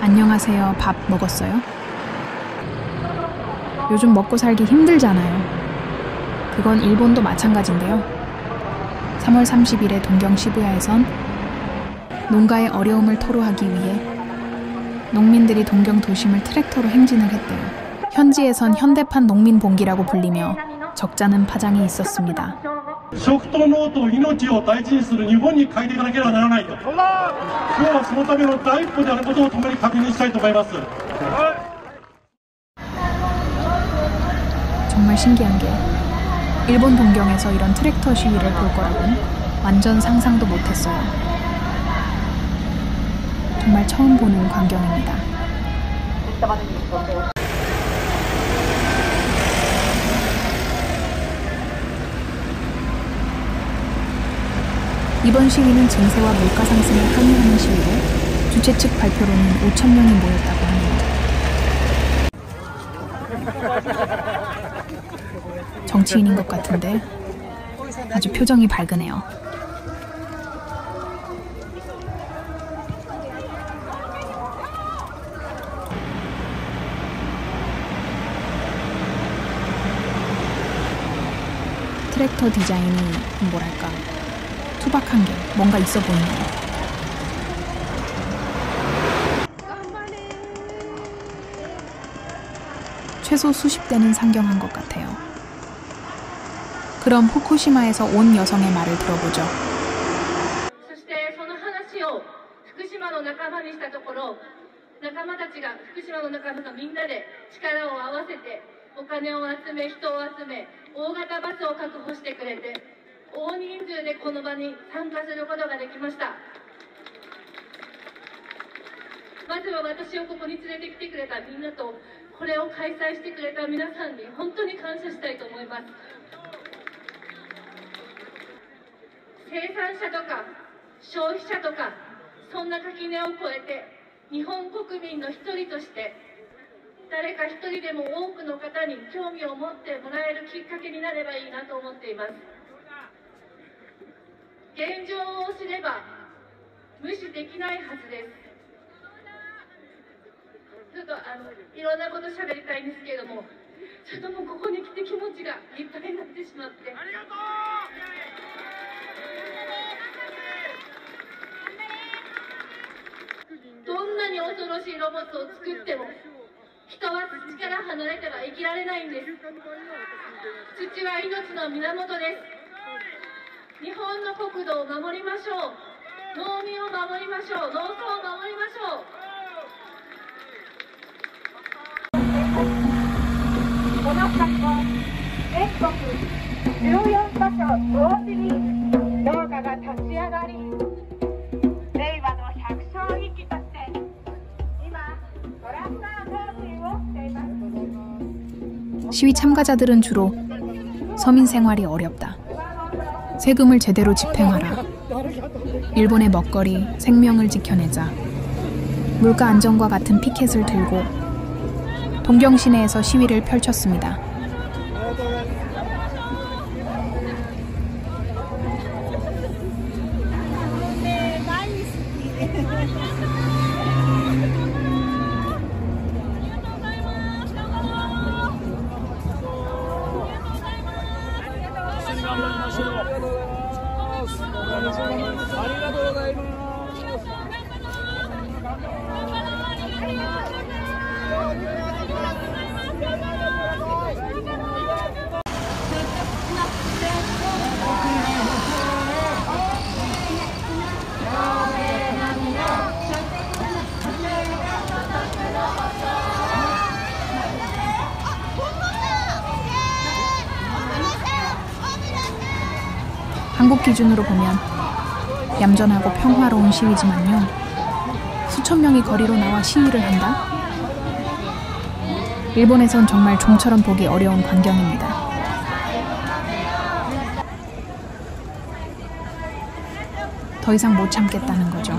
안녕하세요. 밥 먹었어요? 요즘 먹고 살기 힘들잖아요. 그건 일본도 마찬가지인데요. 3월 30일에 동경 시부야에선 농가의 어려움을 토로하기 위해 농민들이 동경 도심을 트랙터로 행진을 했대요. 현지에선 현대판 농민봉기라고 불리며 적잖은 파장이 있었습니다. 食と農と命を大事にする日本に変えていかなければならないと。今日はそのための第一歩であることを共に確認したいと思います。 정말 신기한 게 일본 동경에서 이런 트랙터 시위를 볼 거라고는 완전 상상도 못했어요. 정말 처음 보는 광경입니다. 이번 시위는 증세와 물가 상승에 항의하는 시위로 주최 측 발표로는 5,000명이 모였다고 하네요. 정치인인 것 같은데 아주 표정이 밝으네요. 트랙터 디자인이 뭐랄까 투박한 게 뭔가 있어 보이네요. 최소 수십 대는 상경한 것 같아요. 그럼 후쿠시마에서 온 여성의 말을 들어보죠. そしてその話を福島の仲間にしたところ、仲間たちが福島の仲間とみんなで力を合わせてお金を集め、人を集め、大型バスを確保してくれて、大人数でこの場に参加することができました。まずは私をここに連れてきてくれたみんなと、これを開催してくれた皆さんに本当に感謝したいと思います。生産者とか消費者とかそんな垣根を越えて日本国民の一人として誰か一人でも多くの方に興味を持ってもらえるきっかけになればいいなと思っています。現状を知れば無視できないはずです。ちょっといろんなこと喋りたいんですけれども、ちょっともうここに来て気持ちがいっぱいになってしまって。ありがとう。どんなに恐ろしいロボットを作っても人は土から離れては生きられないんです。土は命の源です。日本の国土を守りましょう。農民を守りましょう。農村を守りましょう。この春も全国14カ所同時に農家が立ち上がり、令和の百姓一揆として今トラクター行進をしています。 시위 참가자들은 주로 서민 생활이 어렵다. 세금을 제대로 집행하라. 일본의 먹거리, 생명을 지켜내자. 물가 안정과 같은 피켓을 들고 동경 시내에서 시위를 펼쳤습니다. 한국 기준으로 보면 얌전하고 평화로운 시위지만요. 수천 명이 거리로 나와 시위를 한다? 일본에선 정말 좀처럼 보기 어려운 광경입니다. 더 이상 못 참겠다는 거죠.